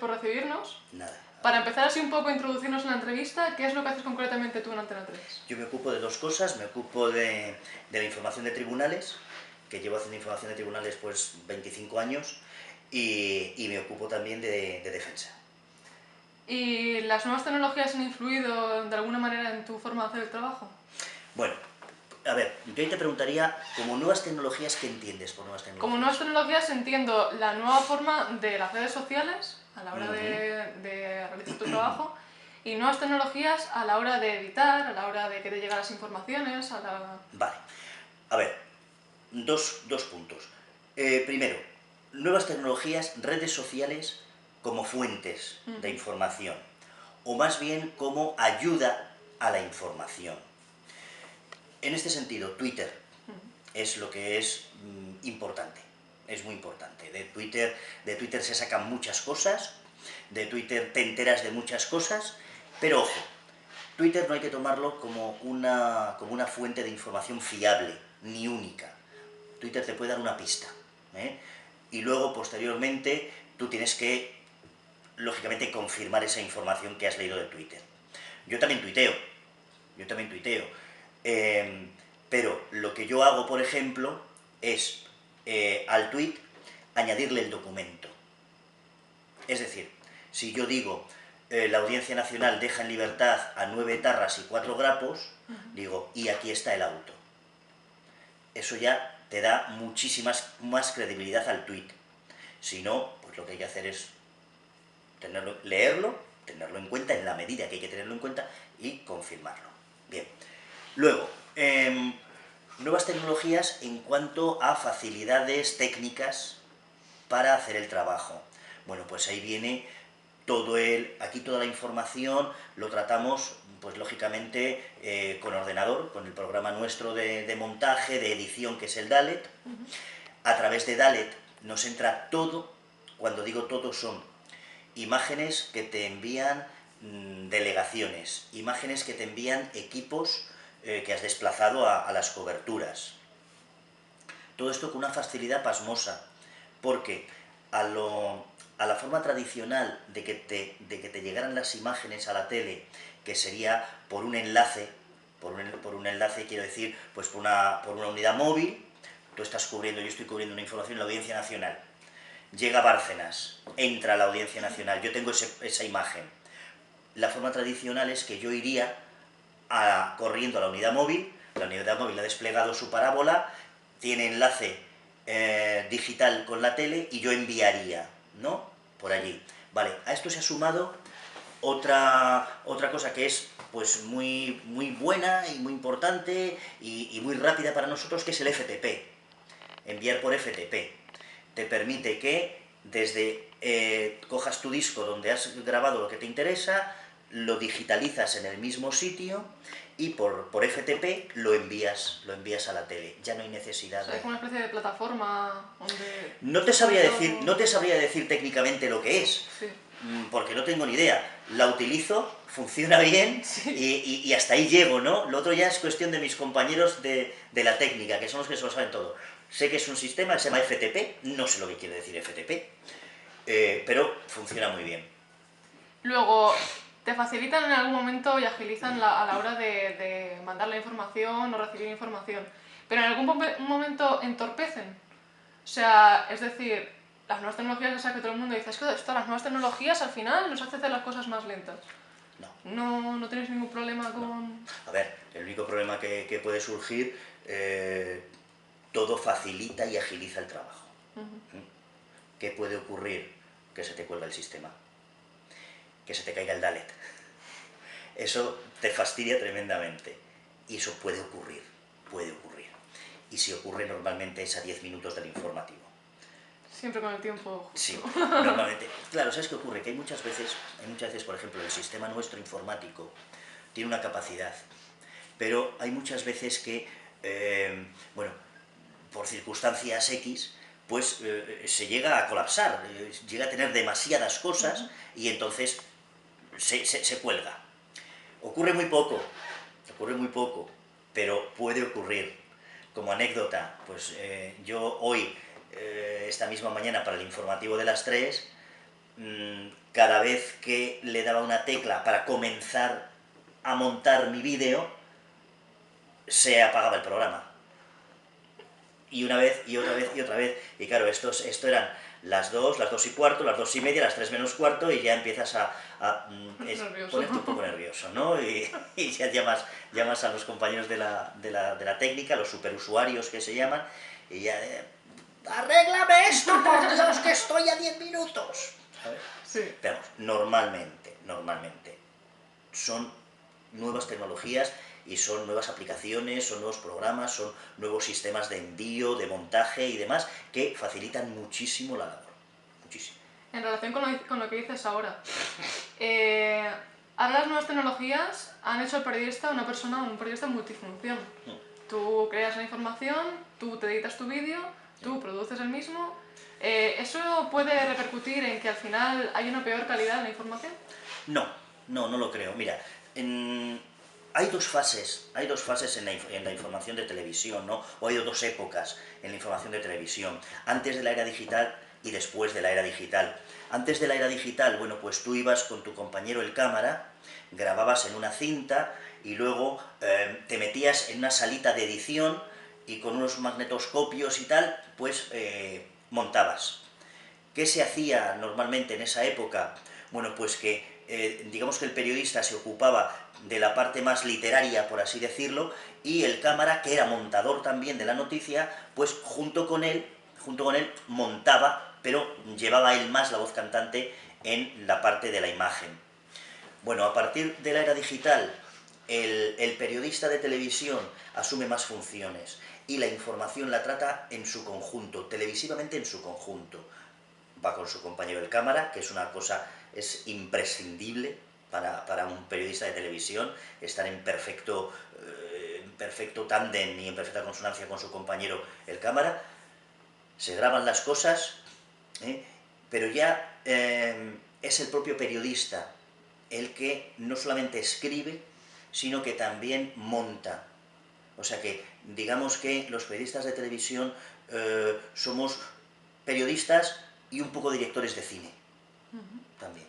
por recibirnos. Nada. Para empezar así un poco a introducirnos en la entrevista, ¿qué es lo que haces concretamente tú en Antena 3? Yo me ocupo de dos cosas, me ocupo de la información de tribunales, que llevo haciendo información de tribunales pues 25 años, y me ocupo también de defensa. ¿Y las nuevas tecnologías han influido de alguna manera en tu forma de hacer el trabajo? Bueno, a ver, yo ahí te preguntaría, como nuevas tecnologías, ¿qué entiendes por nuevas tecnologías? Como nuevas tecnologías entiendo la nueva forma de las redes sociales a la hora de realizar tu trabajo, y nuevas tecnologías a la hora de editar, a la hora de que te lleguen las informaciones, a la... Vale. A ver, dos puntos. Primero, nuevas tecnologías, redes sociales como fuentes de información, o más bien como ayuda a la información. En este sentido, Twitter es lo que es importante, es muy importante. De Twitter se sacan muchas cosas, de Twitter te enteras de muchas cosas, pero ojo, Twitter no hay que tomarlo como una fuente de información fiable, ni única. Twitter te puede dar una pista, ¿eh? Y luego, posteriormente, tú tienes que, lógicamente, confirmar esa información que has leído de Twitter. Yo también tuiteo, pero lo que yo hago, por ejemplo, es al tweet añadirle el documento. Es decir, si yo digo la Audiencia Nacional deja en libertad a 9 etarras y 4 grapos, digo, y aquí está el auto. Eso ya te da muchísimas más credibilidad al tuit. Si no, pues lo que hay que hacer es leerlo, tenerlo en cuenta en la medida que hay que tenerlo en cuenta y confirmarlo. Bien. Luego, nuevas tecnologías en cuanto a facilidades técnicas para hacer el trabajo. Bueno, pues ahí viene aquí toda la información lo tratamos, pues lógicamente, con ordenador, con el programa nuestro de montaje, de edición, que es el Dalet. A través de Dalet nos entra todo. Cuando digo todo, son imágenes que te envían delegaciones, imágenes que te envían equipos que has desplazado a las coberturas. Todo esto con una facilidad pasmosa, porque a la forma tradicional de que te llegaran las imágenes a la tele, que sería por un enlace, quiero decir, pues por una unidad móvil, yo estoy cubriendo una información en la Audiencia Nacional, llega Bárcenas, entra a la Audiencia Nacional, yo tengo esa imagen. La forma tradicional es que yo iría corriendo a la unidad móvil ha desplegado su parábola, tiene enlace digital con la tele y yo enviaría, ¿no?, por allí. Vale, a esto se ha sumado otra cosa que es pues muy, muy buena y muy importante y muy rápida para nosotros, que es el FTP. Enviar por FTP. Te permite que desde cojas tu disco donde has grabado lo que te interesa, lo digitalizas en el mismo sitio y por FTP lo envías a la tele. Ya no hay necesidad de... Es como una especie de plataforma donde... No te sabría decir técnicamente lo que es, sí, porque no tengo ni idea. La utilizo, funciona bien, sí, y hasta ahí llego, ¿no? Lo otro ya es cuestión de mis compañeros de la técnica, que son los que se lo saben todo. Sé que es un sistema que se llama FTP, no sé lo que quiere decir FTP, pero funciona muy bien. Luego, te facilitan en algún momento y agilizan a la hora de mandar la información o recibir información, pero en algún momento entorpecen. O sea, es decir, las nuevas tecnologías, o sea, que todo el mundo dice, es que las nuevas tecnologías al final nos hacen hacer las cosas más lentas. No tienes ningún problema con... No. A ver, el único problema que puede surgir, todo facilita y agiliza el trabajo. ¿Qué puede ocurrir? Que se te cuelga el sistema, que se te caiga el Dalet. Eso te fastidia tremendamente. Y eso puede ocurrir. Y si ocurre, normalmente es a 10 minutos del informativo. Siempre con el tiempo justo. Sí, normalmente. Claro, ¿sabes qué ocurre? Que hay muchas veces, por ejemplo, el sistema nuestro informático tiene una capacidad, pero hay muchas veces que, bueno, por circunstancias X, pues se llega a colapsar, llega a tener demasiadas cosas y entonces se cuelga. Ocurre muy poco, pero puede ocurrir. Como anécdota, pues yo hoy, esta misma mañana, para el informativo de las 3, cada vez que le daba una tecla para comenzar a montar mi vídeo, se apagaba el programa. Y una vez, y otra vez, y otra vez. Y claro, esto eran las 2:15, las 2:30, las 3 menos cuarto, y ya empiezas a ponerte un poco nervioso, ¿no? Y ya llamas a los compañeros de la técnica, los superusuarios que se llaman, y ya... ¡Arréglame esto, por Dios, que estoy a 10 minutos! ¿Sabes? Sí. Pero normalmente, son nuevas tecnologías y son nuevas aplicaciones, son nuevos programas, son nuevos sistemas de envío, de montaje y demás, que facilitan muchísimo la labor. Muchísimo. En relación con lo que dices ahora, ahora las nuevas tecnologías han hecho al periodista un periodista multifunción. Tú creas la información, tú te editas tu vídeo, tú produces el mismo. ¿Eso puede repercutir en que al final hay una peor calidad de la información? No lo creo. Mira, hay dos fases en la información de televisión, ¿no? O hay dos épocas en la información de televisión, antes de la era digital y después de la era digital. Antes de la era digital, bueno, pues tú ibas con tu compañero el cámara, grababas en una cinta y luego te metías en una salita de edición y con unos magnetoscopios y tal, pues montabas. ¿Qué se hacía normalmente en esa época? Bueno, pues que digamos que el periodista se ocupaba de la parte más literaria, por así decirlo, y el cámara, que era montador también de la noticia, pues junto con él montaba, pero llevaba él más la voz cantante en la parte de la imagen. Bueno, a partir de la era digital, el periodista de televisión asume más funciones y la información la trata en su conjunto, televisivamente en su conjunto. Va con su compañero de cámara, que es una cosa, es imprescindible para un periodista de televisión, estar en perfecto tándem y en perfecta consonancia con su compañero el cámara. Se graban las cosas, pero ya es el propio periodista el que no solamente escribe, sino que también monta. O sea que, digamos que los periodistas de televisión somos periodistas y un poco directores de cine, también.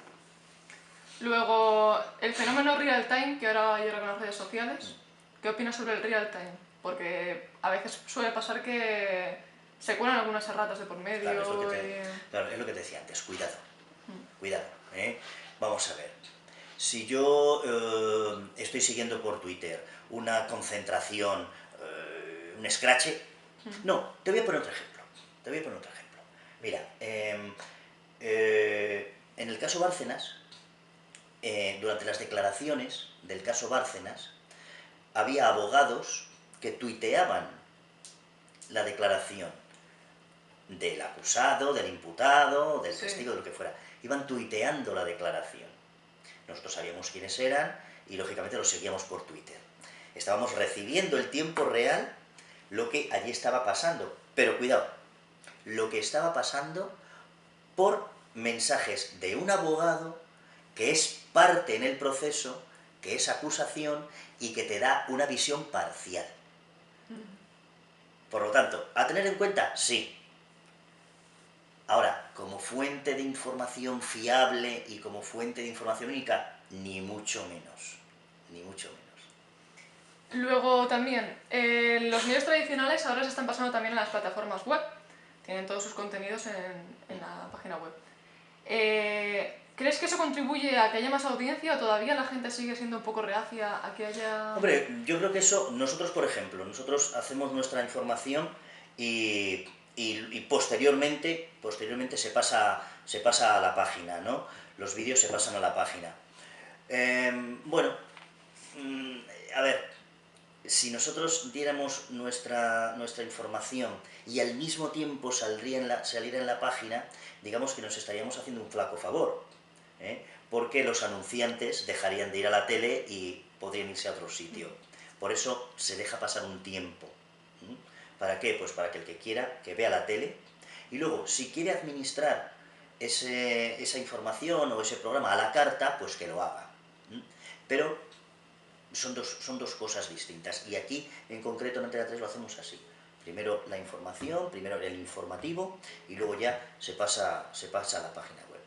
Luego, el fenómeno real time, que ahora hay con las redes sociales, ¿qué opinas sobre el real time? Porque a veces suele pasar que se cuelan algunas erratas de por medio. Claro, es lo que te decía antes, cuidado. Cuidado, ¿eh? Vamos a ver. Si yo estoy siguiendo por Twitter una concentración, un escrache... No, te voy a poner otro ejemplo. Mira, en el caso Bárcenas, durante las declaraciones del caso Bárcenas, había abogados que tuiteaban la declaración del acusado, del imputado, del testigo, de lo que fuera. Iban tuiteando la declaración. Nosotros sabíamos quiénes eran y lógicamente los seguíamos por Twitter. Estábamos recibiendo en tiempo real lo que allí estaba pasando. Pero cuidado, lo que estaba pasando por mensajes de un abogado que es parte en el proceso, que es acusación y que te da una visión parcial. Por lo tanto, ¿a tener en cuenta? Sí. Ahora, como fuente de información fiable y como fuente de información única, ni mucho menos. Ni mucho menos. Luego también, los medios tradicionales ahora se están pasando también a las plataformas web. Tienen todos sus contenidos en la página web. ¿Crees que eso contribuye a que haya más audiencia o todavía la gente sigue siendo un poco reacia a que haya...? Hombre, yo creo que eso, nosotros por ejemplo, nosotros hacemos nuestra información y posteriormente se pasa a la página, ¿no? Los vídeos se pasan a la página. Bueno, a ver, si nosotros diéramos nuestra información y al mismo tiempo saliera en la página, digamos que nos estaríamos haciendo un flaco favor, porque los anunciantes dejarían de ir a la tele y podrían irse a otro sitio. Por eso se deja pasar un tiempo. ¿Para qué? Pues para que el que quiera, que vea la tele, y luego, si quiere administrar esa información o ese programa a la carta, pues que lo haga. Pero son dos cosas distintas, y aquí, en concreto, en Antena 3 lo hacemos así. Primero la información, primero el informativo, y luego ya se pasa a la página web.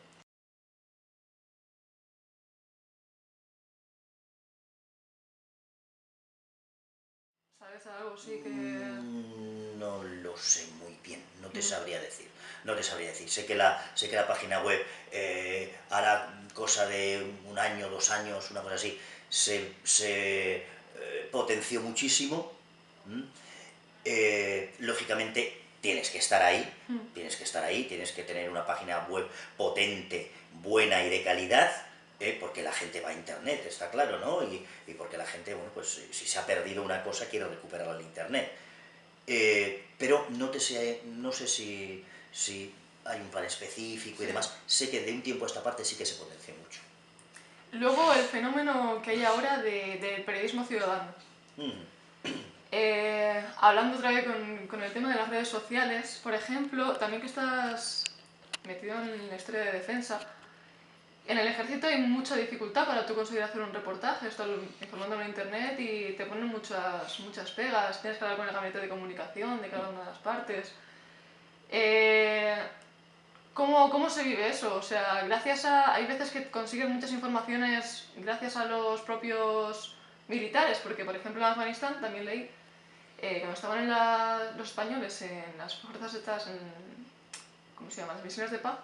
ser algo así que... No lo sé muy bien, no te Mm. sabría decir. No te sabría decir. Sé que la página web hará cosa de un año, 2 años, una cosa así, se potenció muchísimo. ¿Mm? Lógicamente tienes que estar ahí, Mm. tienes que tener una página web potente, buena y de calidad, porque la gente va a internet, está claro, ¿no? Y porque la gente, bueno, pues si se ha perdido una cosa quiere recuperarla en internet. Pero no sé si hay un plan específico y Sí. demás. Sé que de un tiempo a esta parte sí que se potenció mucho. Luego el fenómeno que hay ahora del periodismo ciudadano. Mm, Hablando otra vez con el tema de las redes sociales, por ejemplo, también que estás metido en la historia de defensa, en el ejército hay mucha dificultad para tú conseguir hacer un reportaje, estás informándolo en internet y te ponen muchas pegas, tienes que hablar con el gabinete de comunicación de cada una de las partes. Eh, ¿Cómo se vive eso? O sea, hay veces que consigues muchas informaciones gracias a los propios militares, porque por ejemplo en Afganistán también leí, cuando estaban los españoles en las fuerzas estas, ¿cómo se llama? Las misiones de paz,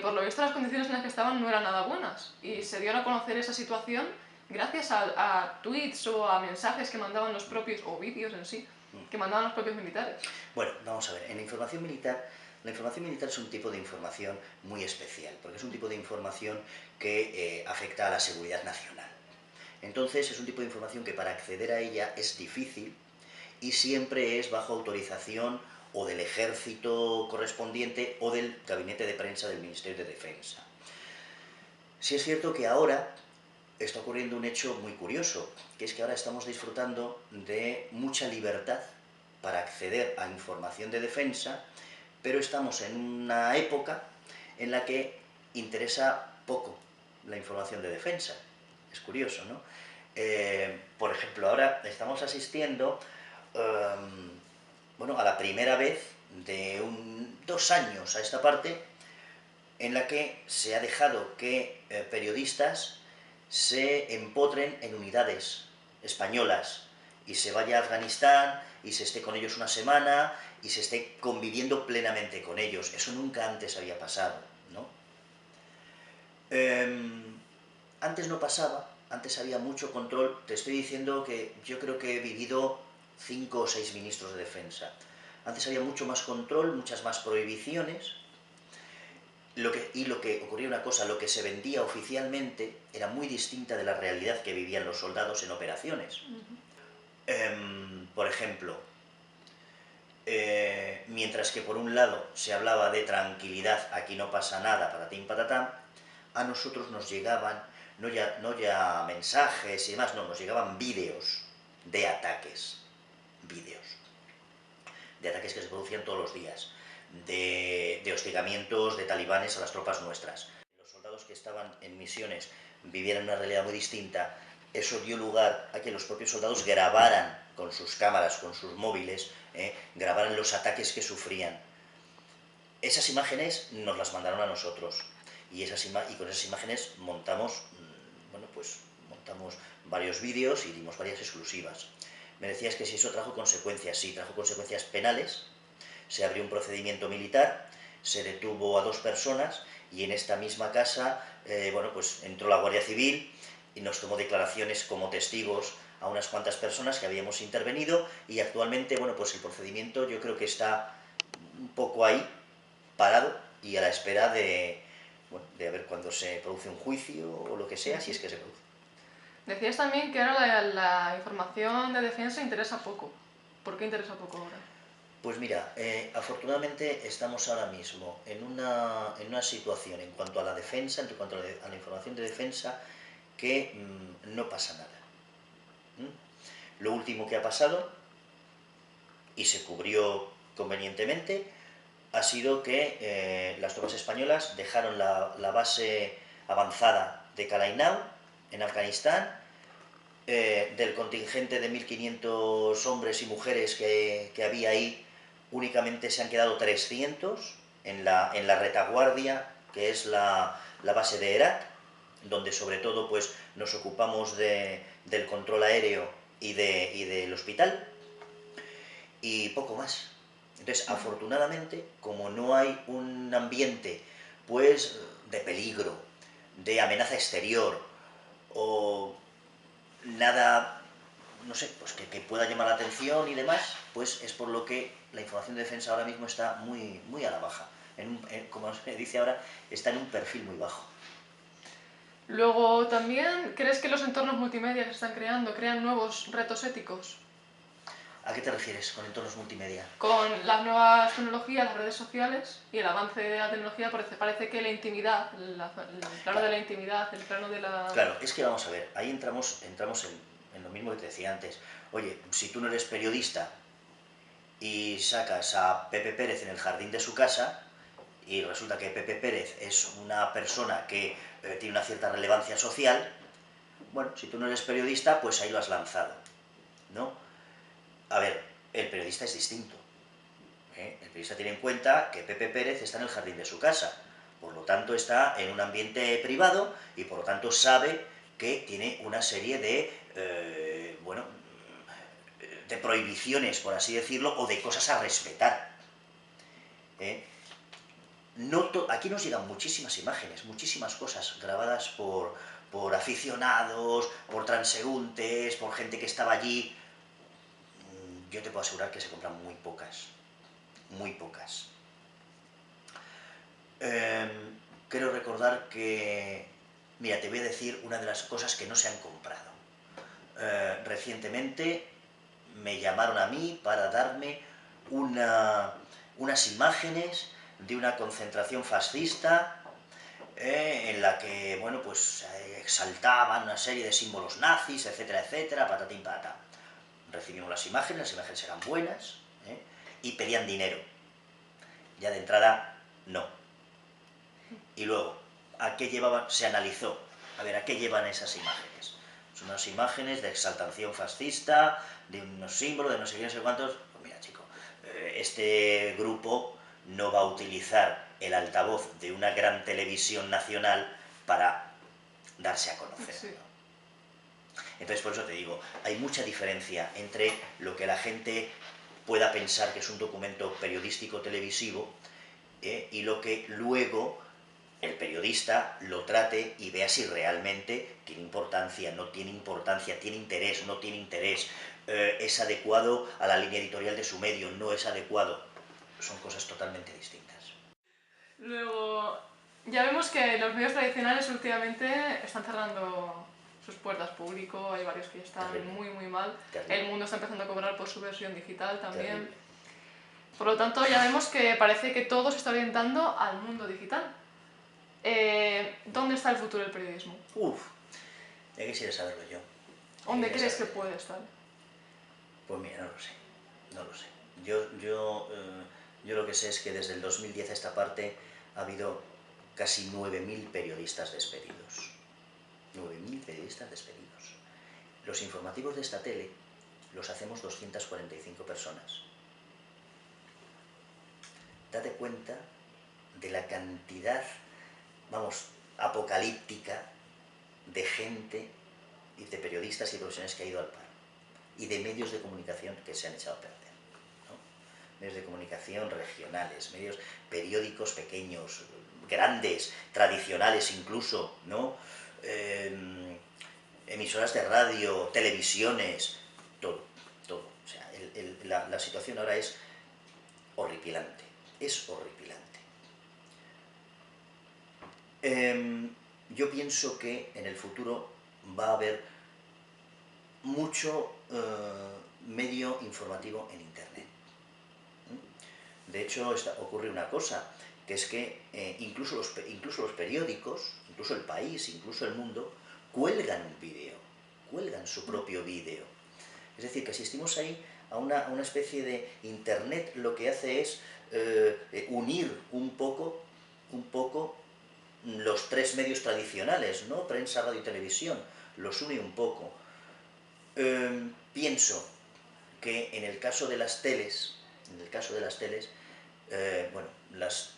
por lo visto las condiciones en las que estaban no eran nada buenas y se dio a conocer esa situación gracias a tweets o a mensajes que mandaban los propios, o vídeos en sí, que mandaban los propios militares. Bueno, vamos a ver, en la información militar es un tipo de información muy especial, porque es un tipo de información que afecta a la seguridad nacional. Entonces es un tipo de información que para acceder a ella es difícil y siempre es bajo autorización o del ejército correspondiente o del gabinete de prensa del Ministerio de Defensa. Sí es cierto que ahora está ocurriendo un hecho muy curioso, que es que ahora estamos disfrutando de mucha libertad para acceder a información de defensa, pero estamos en una época en la que interesa poco la información de defensa. Es curioso, ¿no? Por ejemplo, ahora estamos asistiendo bueno, a la primera vez de 2 años a esta parte en la que se ha dejado que periodistas se empotren en unidades españolas y se vaya a Afganistán y se esté con ellos una semana y se esté conviviendo plenamente con ellos. Eso nunca antes había pasado, ¿no? Antes no pasaba, antes había mucho control. Te estoy diciendo que yo creo que he vivido 5 o 6 ministros de defensa. Antes había mucho más control, muchas más prohibiciones. Lo que ocurría una cosa, lo que se vendía oficialmente era muy distinta de la realidad que vivían los soldados en operaciones. Por ejemplo, mientras que por un lado se hablaba de tranquilidad, aquí no pasa nada, patatín patatán, a nosotros nos llegaban, no ya mensajes y demás, no, nos llegaban vídeos de ataques, de ataques que se producían todos los días, de hostigamientos de talibanes a las tropas nuestras. Los soldados que estaban en misiones vivieran una realidad muy distinta. Eso dio lugar a que los propios soldados grabaran con sus cámaras, con sus móviles, grabaran los ataques que sufrían. Esas imágenes nos las mandaron a nosotros y con esas imágenes montamos, bueno, pues montamos varios vídeos y dimos varias exclusivas. Me decías que si eso trajo consecuencias. Sí, trajo consecuencias penales. Se abrió un procedimiento militar, se detuvo a 2 personas y en esta misma casa, bueno, pues entró la Guardia Civil y nos tomó declaraciones como testigos a unas cuantas personas que habíamos intervenido y actualmente, bueno, pues el procedimiento yo creo que está un poco ahí, parado y a la espera bueno, de a ver cuándo se produce un juicio o lo que sea, si es que se produce. Decías también que ahora la información de defensa interesa poco. ¿Por qué interesa poco ahora? Pues mira, afortunadamente estamos ahora mismo en una situación en cuanto a la defensa, en cuanto a la información de defensa, que no pasa nada. Lo último que ha pasado, y se cubrió convenientemente, ha sido que las tropas españolas dejaron la base avanzada de Kalainau, en Afganistán. Del contingente de 1.500 hombres y mujeres que había ahí, únicamente se han quedado 300 en la retaguardia, que es la base de Herat, donde sobre todo pues, nos ocupamos del control aéreo y del hospital, y poco más. Entonces, afortunadamente, como no hay un ambiente, pues, de peligro, de amenaza exterior, o nada, no sé, pues que pueda llamar la atención y demás, pues es por lo que la información de defensa ahora mismo está muy, muy a la baja. Como se dice ahora, está en un perfil muy bajo. Luego, también, ¿crees que los entornos multimedia que se están creando crean nuevos retos éticos? ¿A qué te refieres con entornos multimedia? Con las nuevas tecnologías, las redes sociales y el avance de la tecnología parece que la intimidad, el plano de Claro, la intimidad, el plano de la... claro, es que vamos a ver, ahí entramos en lo mismo que te decía antes. Oye, si tú no eres periodista y sacas a Pepe Pérez en el jardín de su casa, y resulta que Pepe Pérez es una persona que tiene una cierta relevancia social, bueno, si tú no eres periodista, pues ahí lo has lanzado, ¿no? A ver, el periodista es distinto, ¿eh? El periodista tiene en cuenta que Pepe Pérez está en el jardín de su casa, por lo tanto está en un ambiente privado y por lo tanto sabe que tiene una serie de, bueno, de prohibiciones, por así decirlo, o de cosas a respetar, ¿eh? Aquí nos llegan muchísimas imágenes, muchísimas cosas grabadas por aficionados, por transeúntes, por gente que estaba allí. Yo te puedo asegurar que se compran muy pocas, muy pocas. Creo recordar que, mira, te voy a decir una de las cosas que no se han comprado. Recientemente me llamaron a mí para darme unas imágenes de una concentración fascista en la que, bueno, pues exaltaban una serie de símbolos nazis, etcétera, etcétera, patatín, patata. Recibimos las imágenes eran buenas, y pedían dinero. Ya de entrada, no. Y luego, ¿a qué llevaban? Se analizó. A ver, ¿a qué llevan esas imágenes? Son unas imágenes de exaltación fascista, de unos símbolos, de no sé qué, no sé cuántos. Pues mira, chico, este grupo no va a utilizar el altavoz de una gran televisión nacional para darse a conocer, Sí. ¿no? Entonces, por eso te digo, hay mucha diferencia entre lo que la gente pueda pensar que es un documento periodístico televisivo, y lo que luego el periodista lo trate y vea si realmente tiene importancia, tiene interés, no tiene interés, es adecuado a la línea editorial de su medio, no es adecuado. Son cosas totalmente distintas. Luego, ya vemos que los medios tradicionales últimamente están cerrando sus puertas público, hay varios que ya están Terrible, muy muy mal, terrible, el mundo está empezando a cobrar por su versión digital también. terrible. Por lo tanto, ya vemos que parece que todo se está orientando al mundo digital. ¿Dónde está el futuro del periodismo? Uf, ya quisiera saberlo yo. Ya ¿Dónde quisiera crees que saberlo yo. puede estar? Pues mira, no lo sé, no lo sé. Yo lo que sé es que desde el 2010 a esta parte ha habido casi 9.000 periodistas despedidos. 9.000 periodistas despedidos. Los informativos de esta tele los hacemos 245 personas. Date cuenta de la cantidad, vamos, apocalíptica de gente y de periodistas y profesionales que ha ido al paro. Y de medios de comunicación que se han echado a perder, ¿no? Medios de comunicación regionales, periódicos pequeños, grandes, tradicionales incluso, ¿no? Emisoras de radio, televisiones, todo, todo. O sea, la situación ahora es horripilante, es horripilante. Yo pienso que en el futuro va a haber mucho medio informativo en Internet. De hecho, ocurre una cosa, que es que incluso los periódicos, incluso El País, incluso El Mundo, cuelgan un vídeo, cuelgan su propio vídeo. Es decir, que asistimos ahí a una especie de Internet, lo que hace es unir un poco los tres medios tradicionales, ¿no? Prensa, radio y televisión, los une un poco. Pienso que en el caso de las teles, bueno, las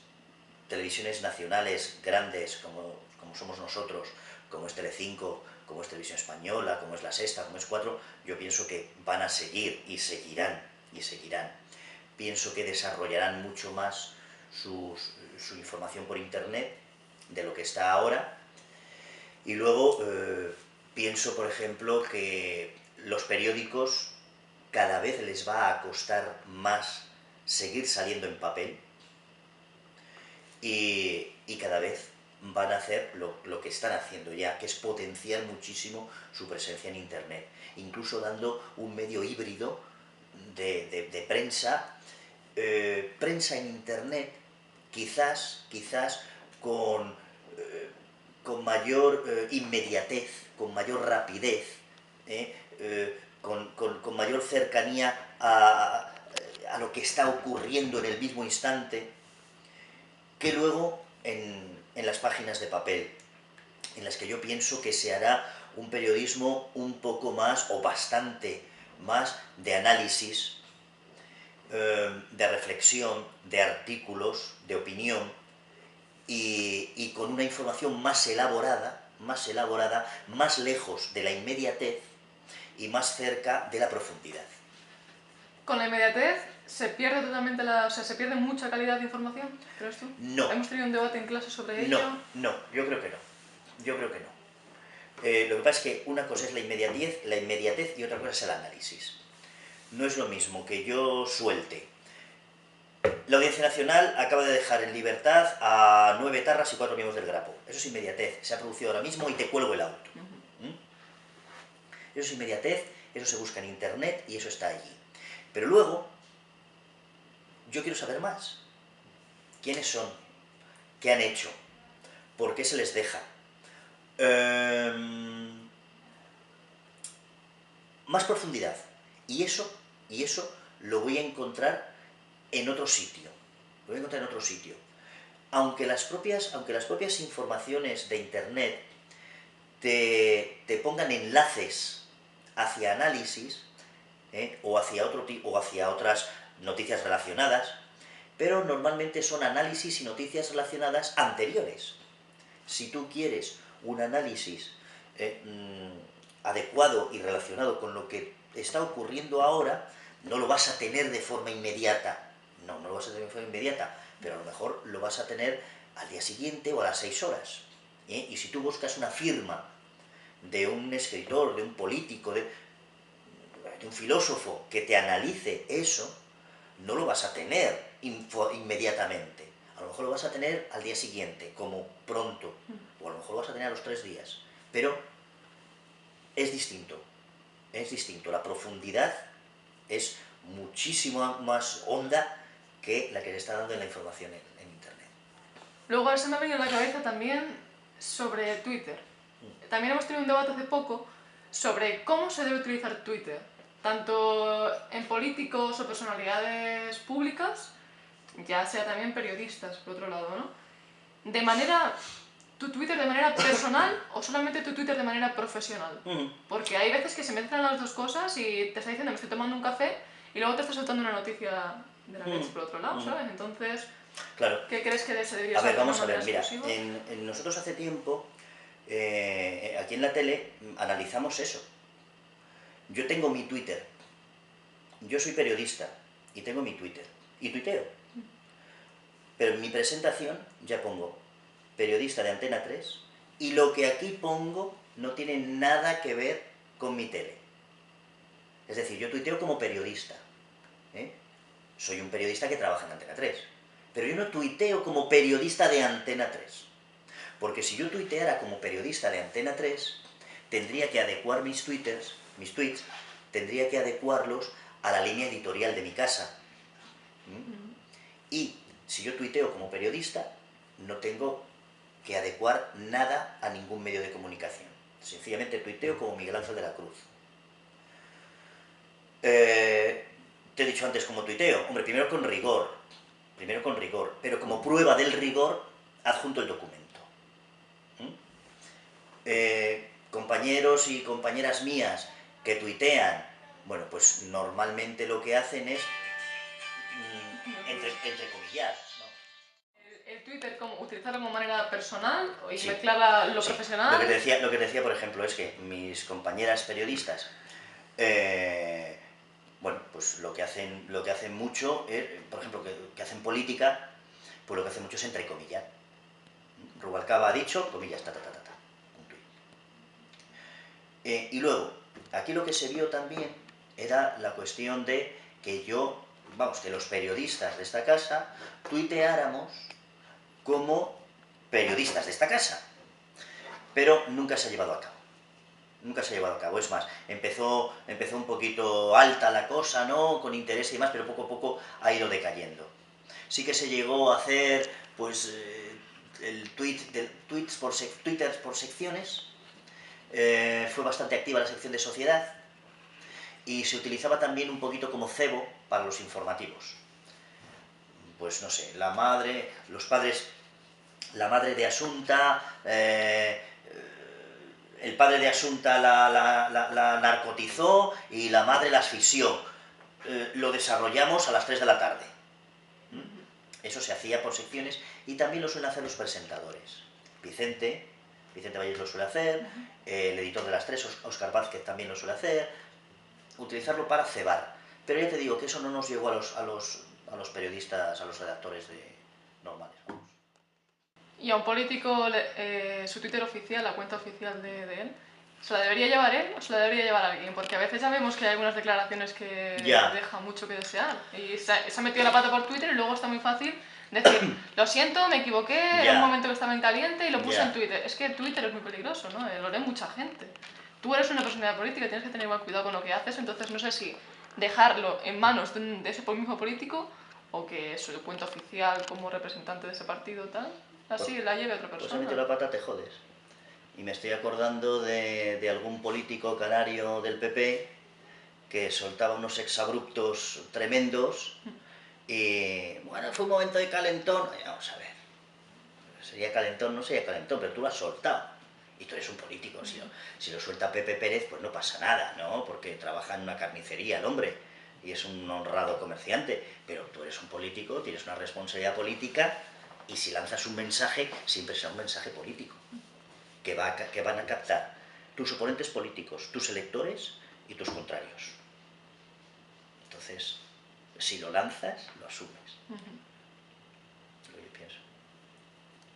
televisiones nacionales grandes como somos nosotros, como es Telecinco, como es Televisión Española, como es La Sexta, como es Cuatro, yo pienso que van a seguir y seguirán y seguirán. Pienso que desarrollarán mucho más su información por internet de lo que está ahora. Y luego pienso, por ejemplo, que los periódicos cada vez les va a costar más seguir saliendo en papel y cada vez van a hacer lo que están haciendo ya, que es potenciar muchísimo su presencia en internet, incluso dando un medio híbrido de prensa, prensa en internet, quizás con, con mayor inmediatez, con mayor rapidez, con mayor cercanía a lo que está ocurriendo en el mismo instante, que luego en las páginas de papel, en las que yo pienso que se hará un periodismo un poco más o bastante más de análisis, de reflexión, de artículos, de opinión y con una información más elaborada, más lejos de la inmediatez y más cerca de la profundidad. Con la inmediatez se pierde totalmente o sea, se pierde mucha calidad de información, ¿crees tú? No. Hemos tenido un debate en clase sobre ello. No, yo creo que no. Yo creo que no. Lo que pasa es que una cosa es la inmediatez y otra cosa es el análisis. No es lo mismo que yo suelte. La Audiencia Nacional acaba de dejar en libertad a 9 etarras y 4 miembros del Grapo. Eso es inmediatez. Se ha producido ahora mismo y te cuelgo el auto. Eso es inmediatez, eso se busca en internet y eso está allí. Pero luego, yo quiero saber más. ¿Quiénes son? ¿Qué han hecho? ¿Por qué se les deja? Más profundidad. Y eso lo voy a encontrar en otro sitio. Lo voy a encontrar en otro sitio. Aunque las propias informaciones de internet te pongan enlaces hacia análisis, o hacia otras noticias relacionadas, pero normalmente son análisis y noticias relacionadas anteriores. Si tú quieres un análisis adecuado y relacionado con lo que está ocurriendo ahora, no lo vas a tener de forma inmediata. No lo vas a tener de forma inmediata, pero a lo mejor lo vas a tener al día siguiente o a las 6 horas. Y si tú buscas una firma de un escritor, de un político, de un filósofo que te analice eso, no lo vas a tener inmediatamente. A lo mejor lo vas a tener al día siguiente, como pronto, o a lo mejor lo vas a tener a los 3 días. Pero es distinto. La profundidad es muchísimo más honda que la que se está dando en la información en internet. Luego se me ha venido a la cabeza también sobre Twitter. También hemos tenido un debate hace poco sobre cómo se debe utilizar Twitter, tanto en políticos o personalidades públicas, ya sea también periodistas, por otro lado, ¿no? Tu Twitter de manera personal o solamente tu Twitter de manera profesional. Porque hay veces que se mezclan las dos cosas y te está diciendo me estoy tomando un café y luego te está soltando una noticia de la leche por otro lado, ¿sabes? Entonces, claro. ¿qué crees que se debería hacer? hacer? Vamos a ver, mira, nosotros hace tiempo, aquí en la tele, analizamos eso. Yo tengo mi Twitter. Yo soy periodista y tengo mi Twitter. Y tuiteo. Pero en mi presentación ya pongo periodista de Antena 3 y lo que aquí pongo no tiene nada que ver con mi tele. Es decir, yo tuiteo como periodista. Soy un periodista que trabaja en Antena 3. Pero yo no tuiteo como periodista de Antena 3. Porque si yo tuiteara como periodista de Antena 3, tendría que adecuar mis tweets, tendría que adecuarlos a la línea editorial de mi casa. Y si yo tuiteo como periodista, no tengo que adecuar nada a ningún medio de comunicación. Sencillamente tuiteo como Miguel Ángel de la Cruz. Te he dicho antes cómo tuiteo. Hombre, primero con rigor, pero como prueba del rigor, adjunto el documento. Compañeros y compañeras mías que tuitean, bueno, pues normalmente lo que hacen es entrecomillar, ¿no? El Twitter, utilizarlo como manera personal y Sí. mezclar lo Sí. profesional. Lo que te decía, por ejemplo, es que mis compañeras periodistas, bueno, pues lo que hacen mucho, por ejemplo, que hacen política, pues lo que hacen mucho es entrecomillar. Rubalcaba ha dicho, comillas, un tuit. Y luego, aquí lo que se vio también era la cuestión de que que los periodistas de esta casa tuiteáramos como periodistas de esta casa, pero nunca se ha llevado a cabo. Nunca se ha llevado a cabo, es más, empezó un poquito alta la cosa, ¿no?, con interés y demás, pero poco a poco ha ido decayendo. Sí que se llegó a hacer, pues, Twitter por secciones, fue bastante activa la sección de sociedad, y se utilizaba también un poquito como cebo para los informativos. Pues no sé, la madre de Asunta, el padre de Asunta la narcotizó y la madre la asfixió. Lo desarrollamos a las 3 de la tarde. Eso se hacía por secciones y también lo suelen hacer los presentadores. Vicente Valles lo suele hacer, el editor de las 3, Óscar Vázquez, también lo suele hacer, utilizarlo para cebar. Pero ya te digo que eso no nos llegó a los periodistas, a los redactores normales. Y a un político, su Twitter oficial, la cuenta oficial de él, ¿se la debería llevar él o se la debería llevar alguien? Porque a veces ya vemos que hay algunas declaraciones que dejan mucho que desear. Y se ha metido la pata por Twitter y luego está muy fácil decir, lo siento, me equivoqué, era un momento que estaba en caliente y lo puse en Twitter. Es que Twitter es muy peligroso, ¿no? Lo lee mucha gente. Tú eres una personalidad política, tienes que tener igual cuidado con lo que haces, entonces no sé si dejarlo en manos de ese mismo político o que su cuenta oficial como representante de ese partido tal, así la lleve otra persona. Pues he metido la pata, te jodes. Y me estoy acordando de algún político canario del PP que soltaba unos exabruptos tremendos y, bueno, fue un momento de calentón. Vamos a ver, sería calentón, no sería calentón, pero tú lo has soltado. Y tú eres un político, si lo suelta Pepe Pérez, pues no pasa nada, ¿no? Porque trabaja en una carnicería el hombre y es un honrado comerciante, pero tú eres un político, tienes una responsabilidad política y si lanzas un mensaje, siempre será un mensaje político que van a captar tus oponentes políticos, tus electores y tus contrarios. Entonces, si lo lanzas, lo asumes. Lo que yo pienso.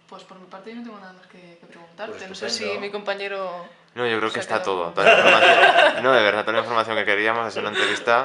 Pues por mi parte yo no tengo nada más que preguntarte. Pues no sé si mi compañero... No, yo creo que está todo. Toda la información, no, de verdad, toda la información que queríamos es una entrevista